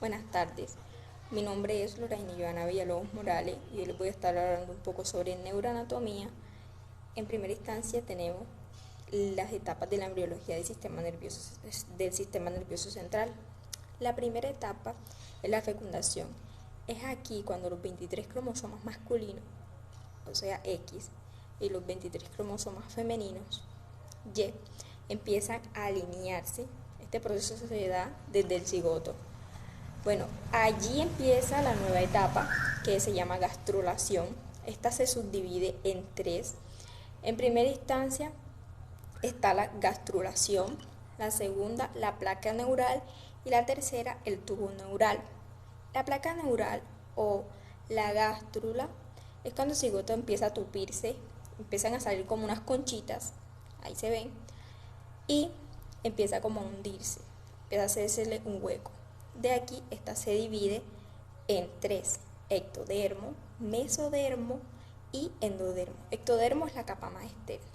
Buenas tardes, mi nombre es Lorraine Joana Villalobos Morales y hoy les voy a estar hablando un poco sobre neuroanatomía. En primera instancia tenemos las etapas de la embriología del sistema nervioso central. La primera etapa es la fecundación. Es aquí cuando los 23 cromosomas masculinos, o sea X, y los 23 cromosomas femeninos, Y, empiezan a alinearse. Este proceso se da desde el cigoto. Bueno, allí empieza la nueva etapa que se llama gastrulación. Esta se subdivide en tres. En primera instancia está la gastrulación, la segunda la placa neural y la tercera el tubo neural. La placa neural o la gástrula es cuando el cigoto empieza a tupirse, empiezan a salir como unas conchitas, ahí se ven, y empieza como a hundirse, empieza a hacerse un hueco. De aquí esta se divide en tres: ectodermo, mesodermo y endodermo. Ectodermo es la capa más externa,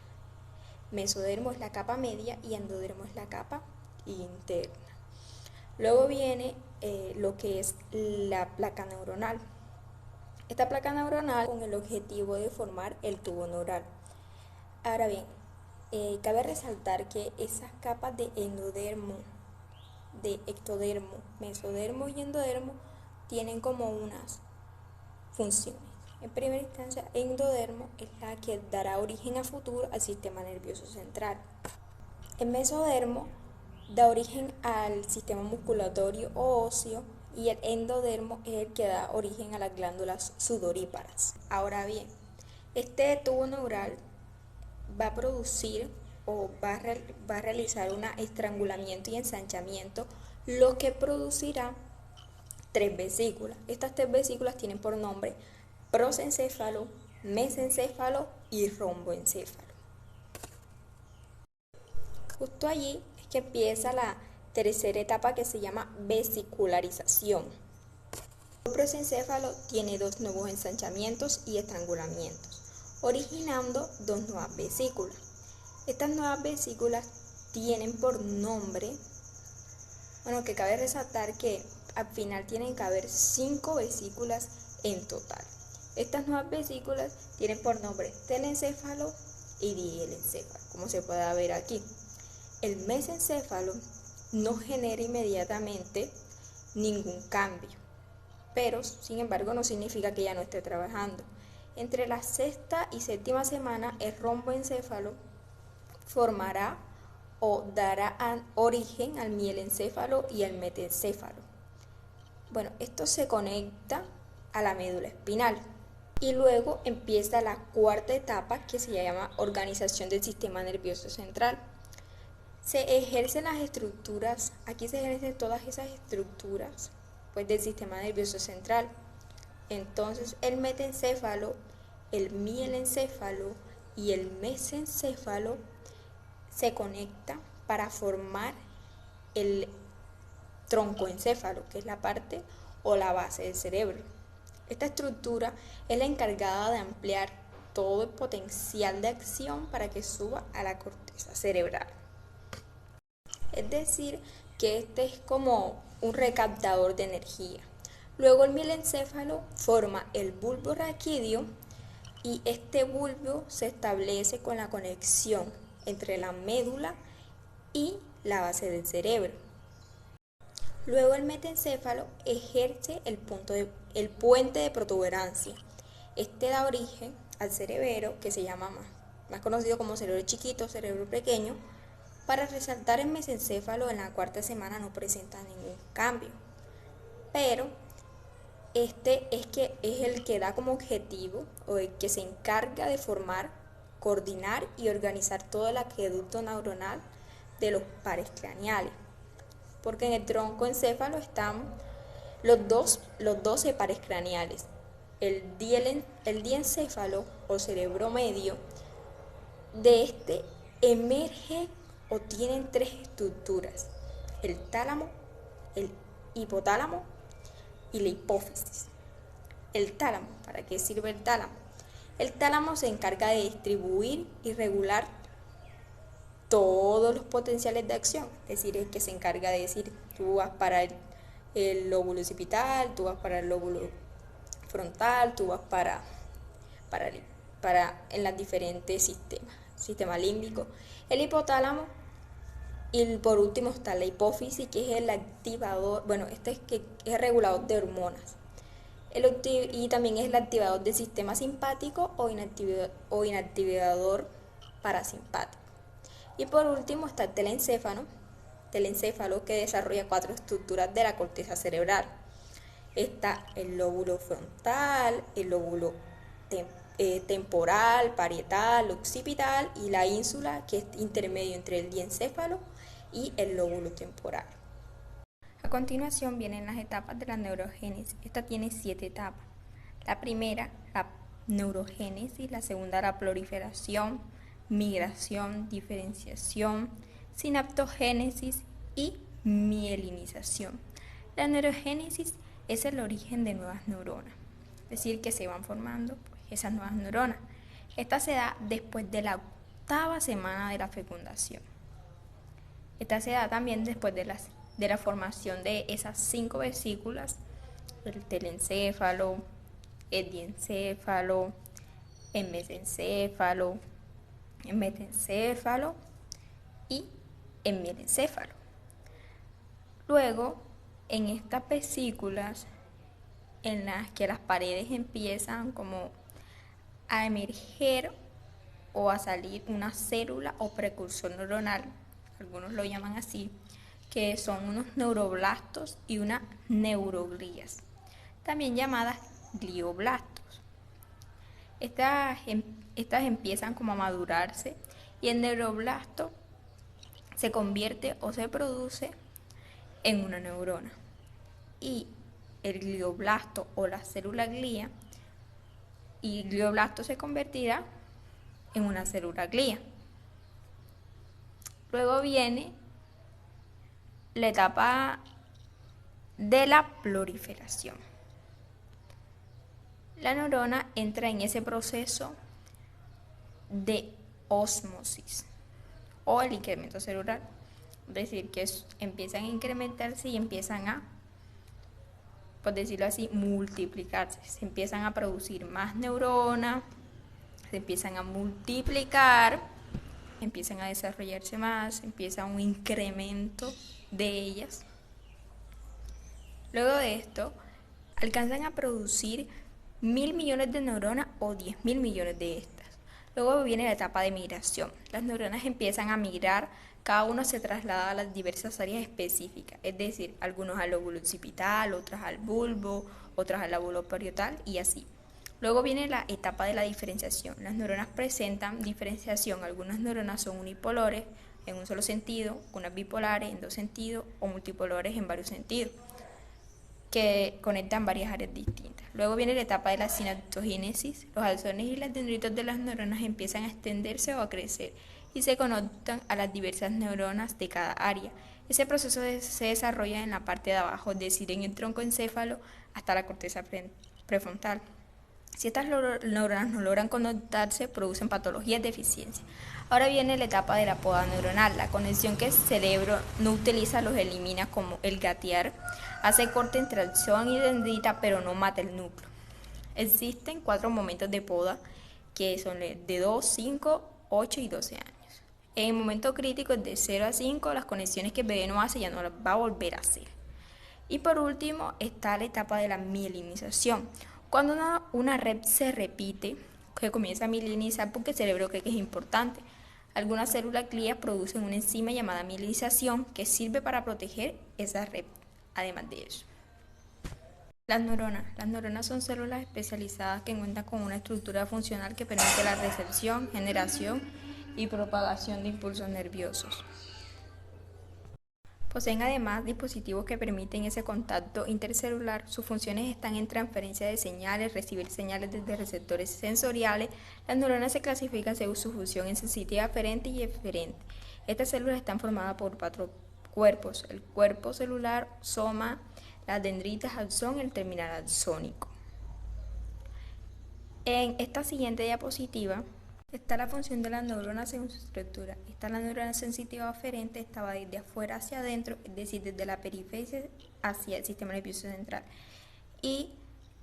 mesodermo es la capa media y endodermo es la capa interna. Luego viene lo que es la placa neuronal. Esta placa neuronal con el objetivo de formar el tubo neural. Ahora bien, cabe resaltar que esas capas de endodermo, de ectodermo, mesodermo y endodermo tienen como unas funciones. En primera instancia, endodermo es la que dará origen a futuro al sistema nervioso central. El mesodermo da origen al sistema musculatorio o óseo y el endodermo es el que da origen a las glándulas sudoríparas. Ahora bien, este tubo neural va a producir o va a realizar un estrangulamiento y ensanchamiento, lo que producirá tres vesículas. Estas tres vesículas tienen por nombre prosencéfalo, mesencéfalo y romboencéfalo. Justo allí es que empieza la tercera etapa que se llama vesicularización. El prosencéfalo tiene dos nuevos ensanchamientos y estrangulamientos, originando dos nuevas vesículas. Estas nuevas vesículas tienen por nombre, que cabe resaltar que al final tienen que haber 5 vesículas en total. Estas nuevas vesículas tienen por nombre telencéfalo y dielencéfalo, como se puede ver aquí. El mesencéfalo no genera inmediatamente ningún cambio, pero sin embargo no significa que ya no esté trabajando. Entre la sexta y séptima semana, el romboencéfalo formará o dará origen al mielencéfalo y al metencéfalo. Bueno, esto se conecta a la médula espinal y luego empieza la cuarta etapa que se llama organización del sistema nervioso central. Se ejercen las estructuras, aquí se ejercen todas esas estructuras del sistema nervioso central. Entonces el metencéfalo, el mielencéfalo y el mesencéfalo se conectan para formar el troncoencéfalo, que es la parte o la base del cerebro. Esta estructura es la encargada de ampliar todo el potencial de acción para que suba a la corteza cerebral. Es decir, que este es como un recaptador de energía. Luego el mielencéfalo forma el bulbo raquídeo y este bulbo se establece con la conexión entre la médula y la base del cerebro. Luego el metencéfalo ejerce el puente de protuberancia. Este da origen al cerebelo, que se llama más conocido como cerebro chiquito, cerebro pequeño. Para resaltar, el mesencéfalo en la cuarta semana no presenta ningún cambio, pero este es el que da como objetivo o el que se encarga de formar, coordinar y organizar todo el acueducto neuronal de los pares craneales, porque en el troncoencéfalo están los 12 pares craneales. El diencéfalo o cerebro medio, de este emerge o tienen tres estructuras: el tálamo, el hipotálamo y la hipófisis. El tálamo, ¿para qué sirve el tálamo? El tálamo se encarga de distribuir y regular todos los potenciales de acción, es decir, el que se encarga de decir, tú vas para el lóbulo occipital, tú vas para el lóbulo frontal, tú vas para en los diferentes sistemas, sistema límbico, el hipotálamo, y por último está la hipófisis, que es el activador, bueno, este es que es regulador de hormonas. Y también es el activador del sistema simpático o inactivador parasimpático. Y por último está el telencéfalo que desarrolla 4 estructuras de la corteza cerebral. Está el lóbulo frontal, el lóbulo temporal, parietal, occipital y la ínsula, que es intermedio entre el diencéfalo y el lóbulo temporal. A continuación vienen las etapas de la neurogénesis. Esta tiene 7 etapas. La primera, la neurogénesis, la segunda, la proliferación, migración, diferenciación, sinaptogénesis y mielinización. La neurogénesis es el origen de nuevas neuronas, es decir, que se van formando esas nuevas neuronas. Esta se da después de la 8ª semana de la fecundación. Esta se da también después de la formación de esas 5 vesículas, el telencéfalo, el diencéfalo, el mesencéfalo, el metencéfalo y el mielencéfalo. Luego, en estas vesículas, en las que las paredes empiezan como a emerger o a salir una célula o precursor neuronal, algunos lo llaman así, que son unos neuroblastos y unas neuroglías, también llamadas glioblastos. Estas empiezan como a madurarse y el neuroblasto se convierte o se produce en una neurona. Y el glioblasto o la célula glía, y el glioblasto se convertirá en una célula glía. Luego viene la etapa de la proliferación. La neurona entra en ese proceso de ósmosis o el incremento celular, es decir, que empiezan a incrementarse y empiezan a, por decirlo así, multiplicarse. Se empiezan a producir más neuronas, se empiezan a multiplicar, empiezan a desarrollarse más, empieza un incremento de ellas. Luego de esto, alcanzan a producir 1.000 millones de neuronas o 10.000 millones de estas. Luego viene la etapa de migración. Las neuronas empiezan a migrar, cada uno se traslada a las diversas áreas específicas, es decir, algunos al lóbulo occipital, otras al bulbo, otras al lóbulo parietal y así. Luego viene la etapa de la diferenciación. Las neuronas presentan diferenciación. Algunas neuronas son unipolares en un solo sentido, unas bipolares en 2 sentidos o multipolares en varios sentidos, que conectan varias áreas distintas. Luego viene la etapa de la sinaptogénesis. Los axones y las dendritos de las neuronas empiezan a extenderse o a crecer y se conectan a las diversas neuronas de cada área. Ese proceso se desarrolla en la parte de abajo, es decir, en el tronco encéfalo hasta la corteza prefrontal. Si estas neuronas no logran conectarse, producen patologías de deficiencia. Ahora viene la etapa de la poda neuronal. La conexión que el cerebro no utiliza los elimina, como el gatear. Hace corte entre axón y dendrita, pero no mata el núcleo. Existen 4 momentos de poda, que son de 2, 5, 8 y 12 años. En el momento crítico, de 0 a 5, las conexiones que el bebé no hace ya no las va a volver a hacer. Y por último está la etapa de la mielinización. Cuando una red se repite, que comienza a mielinizar porque el cerebro cree que es importante. Algunas células glías producen una enzima llamada mielinización que sirve para proteger esa red. Además de eso, las neuronas son células especializadas que cuentan con una estructura funcional que permite la recepción, generación y propagación de impulsos nerviosos. Poseen además dispositivos que permiten ese contacto intercelular. Sus funciones están en transferencia de señales, recibir señales desde receptores sensoriales. Las neuronas se clasifican según su función en sensitiva aferente y eferente. Estas células están formadas por 4 cuerpos: el cuerpo celular, soma, las dendritas, axón y el terminal axónico. En esta siguiente diapositiva Está la función de la neurona según su estructura. Está la neurona sensitiva aferente, esta va desde afuera hacia adentro, es decir, desde la periferia hacia el sistema nervioso central. Y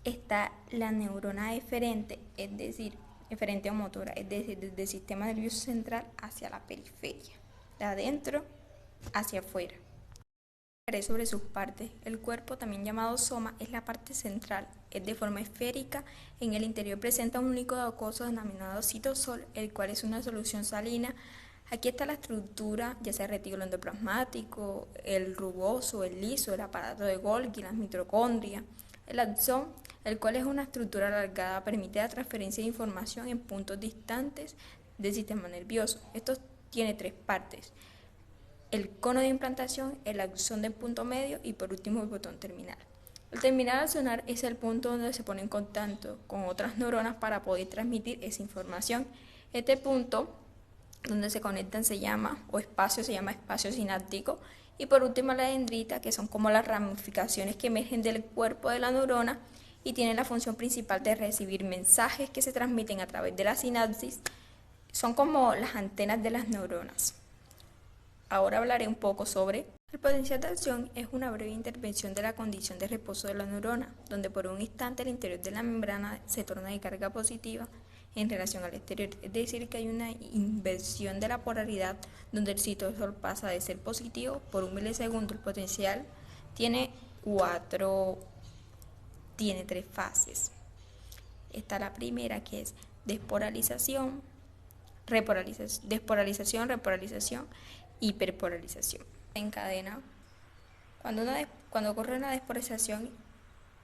está la neurona eferente, es decir, eferente o motora, es decir, desde el sistema nervioso central hacia la periferia, de adentro hacia afuera. Sobre sus partes. El cuerpo, también llamado soma, es la parte central, es de forma esférica. En el interior presenta un líquido acuoso denominado citosol, el cual es una solución salina. Aquí está la estructura, ya sea el retículo endoplasmático, el rugoso, el liso, el aparato de Golgi, las mitocondrias, el axón, el cual es una estructura alargada, permite la transferencia de información en puntos distantes del sistema nervioso. Esto tiene 3 partes: el cono de implantación, el axón del punto medio y por último el botón terminal. El terminal axonar es el punto donde se pone en contacto con otras neuronas para poder transmitir esa información. Este punto donde se conectan se llama espacio sináptico. Y por último la dendrita, que son como las ramificaciones que emergen del cuerpo de la neurona y tienen la función principal de recibir mensajes que se transmiten a través de la sinapsis. Son como las antenas de las neuronas. Ahora hablaré un poco sobre el potencial de acción. Es una breve intervención de la condición de reposo de la neurona, donde por un instante el interior de la membrana se torna de carga positiva en relación al exterior, es decir, que hay una inversión de la polaridad donde el citosol pasa de ser positivo por un milisegundo. El potencial tiene 3 fases. Está la primera, que es despolarización, repolarización, hiperpolarización. Encadena. Cuando ocurre una despolarización,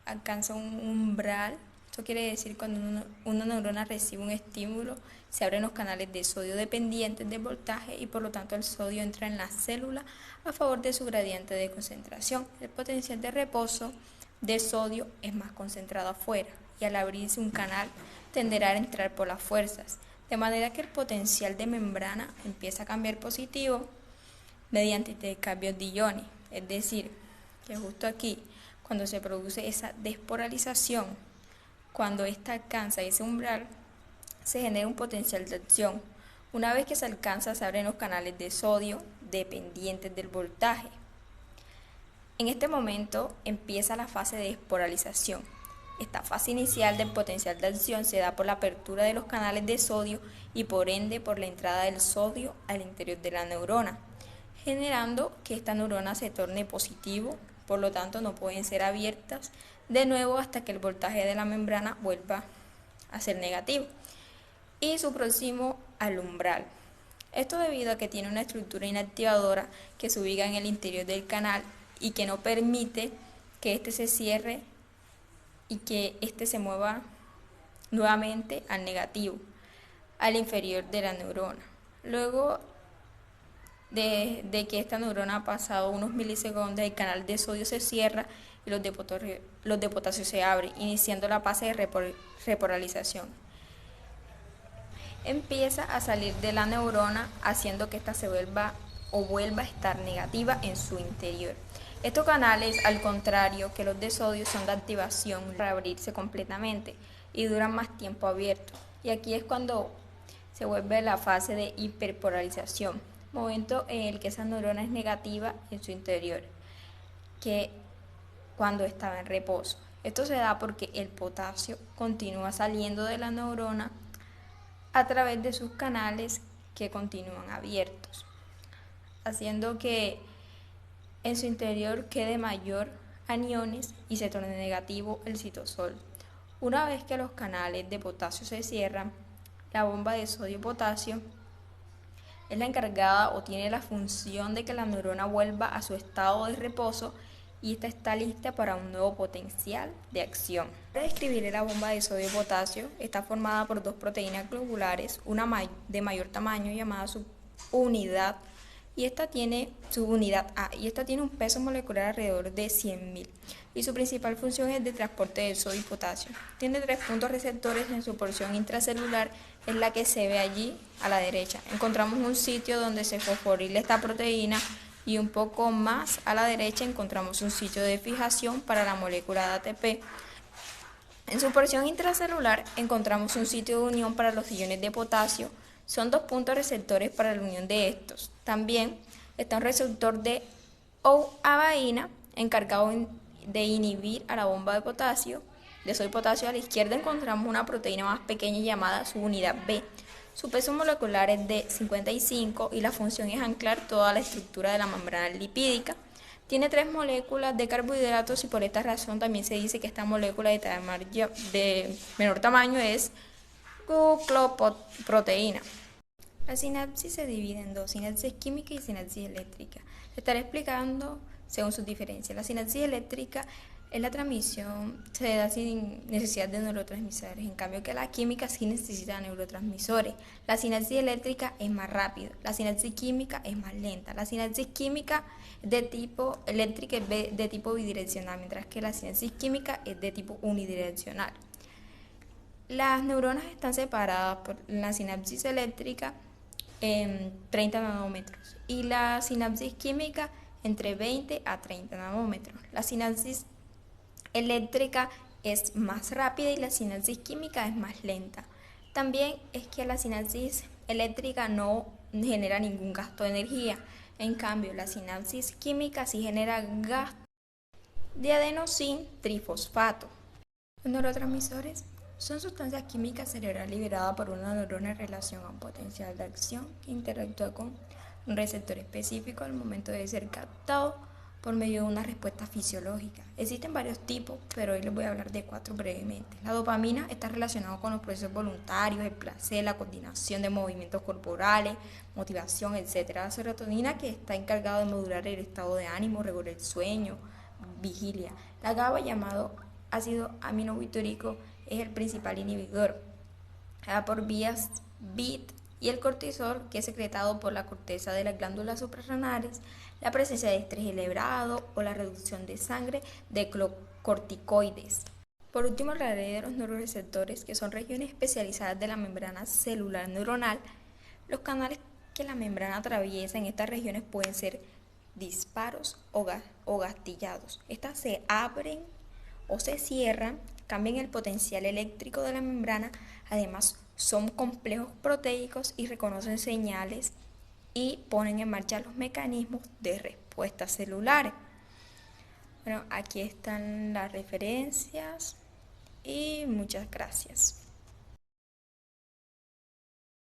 alcanza un umbral. Esto quiere decir cuando una neurona recibe un estímulo, se abren los canales de sodio dependientes del voltaje y por lo tanto el sodio entra en la célula a favor de su gradiente de concentración. El potencial de reposo de sodio es más concentrado afuera y al abrirse un canal tenderá a entrar por las fuerzas, de manera que el potencial de membrana empieza a cambiar positivo mediante intercambios de iones. Es decir, que justo aquí, cuando se produce esa despolarización, cuando ésta alcanza ese umbral, se genera un potencial de acción. Una vez que se alcanza, se abren los canales de sodio dependientes del voltaje. En este momento empieza la fase de despolarización. Esta fase inicial del potencial de acción se da por la apertura de los canales de sodio y por ende por la entrada del sodio al interior de la neurona, generando que esta neurona se torne positivo. Por lo tanto, no pueden ser abiertas de nuevo hasta que el voltaje de la membrana vuelva a ser negativo. Y su próximo al umbral. Esto debido a que tiene una estructura inactivadora que se ubica en el interior del canal y que no permite que éste se cierre y que éste se mueva nuevamente al negativo, al inferior de la neurona. Luego de que esta neurona ha pasado unos milisegundos, el canal de sodio se cierra y los de potasio se abren, iniciando la fase de repolarización. Empieza a salir de la neurona, haciendo que ésta se vuelva a estar negativa en su interior. Estos canales, al contrario que los de sodio, son de activación para abrirse completamente y duran más tiempo abiertos. Y aquí es cuando se vuelve la fase de hiperpolarización, momento en el que esa neurona es negativa en su interior, que cuando estaba en reposo. Esto se da porque el potasio continúa saliendo de la neurona a través de sus canales que continúan abiertos, haciendo que en su interior quede mayor aniones y se torne negativo el citosol. Una vez que los canales de potasio se cierran, la bomba de sodio-potasio es la encargada o tiene la función de que la neurona vuelva a su estado de reposo y esta está lista para un nuevo potencial de acción. Para describir la bomba de sodio-potasio, está formada por 2 proteínas globulares, una de mayor tamaño llamada subunidad y esta tiene subunidad A y esta tiene un peso molecular alrededor de 100.000 y su principal función es de transporte de sodio y potasio. Tiene 3 puntos receptores en su porción intracelular, es la que se ve allí a la derecha. Encontramos un sitio donde se fosforila esta proteína y un poco más a la derecha encontramos un sitio de fijación para la molécula de ATP. En su porción intracelular encontramos un sitio de unión para los iones de potasio. Son 2 puntos receptores para la unión de estos. También está un receptor de OABAína encargado de inhibir a la bomba de potasio. De soy potasio a la izquierda encontramos una proteína más pequeña llamada subunidad B. Su peso molecular es de 55 y la función es anclar toda la estructura de la membrana lipídica. Tiene 3 moléculas de carbohidratos y por esta razón también se dice que esta molécula de menor tamaño es glucoproteína. La sinapsis se divide en dos, sinapsis química y sinapsis eléctrica. Se estaré explicando según sus diferencias. La sinapsis eléctrica es la transmisión, se da sin necesidad de neurotransmisores, en cambio que la química sí necesita neurotransmisores. La sinapsis eléctrica es más rápida, la sinapsis química es más lenta. La sinapsis química de tipo eléctrica es de tipo bidireccional, mientras que la sinapsis química es de tipo unidireccional. Las neuronas están separadas por la sinapsis eléctrica en 30 nanómetros y la sinapsis química entre 20 a 30 nanómetros. La sinapsis eléctrica es más rápida y la sinapsis química es más lenta. También es que la sinapsis eléctrica no genera ningún gasto de energía, en cambio la sinapsis química sí genera gasto de adenosín trifosfato. Los neurotransmisores son sustancias químicas cerebrales liberadas por una neurona en relación a un potencial de acción que interactúa con un receptor específico al momento de ser captado por medio de una respuesta fisiológica. Existen varios tipos, pero hoy les voy a hablar de 4 brevemente. La dopamina está relacionada con los procesos voluntarios, el placer, la coordinación de movimientos corporales, motivación, etc. La serotonina, que está encargada de modular el estado de ánimo, regular el sueño, vigilia. La GABA, llamado ácido aminobutírico, es el principal inhibidor por vías BIT, y el cortisol, que es secretado por la corteza de las glándulas suprarrenales, la presencia de estrés elevado o la reducción de sangre de corticoides. Por último, hablaré de los neuroreceptores, que son regiones especializadas de la membrana celular neuronal. Los canales que la membrana atraviesa en estas regiones pueden ser disparos o gastillados. Estas se abren o se cierran, cambian el potencial eléctrico de la membrana, además son complejos proteicos y reconocen señales y ponen en marcha los mecanismos de respuesta celulares. Bueno, aquí están las referencias y muchas gracias.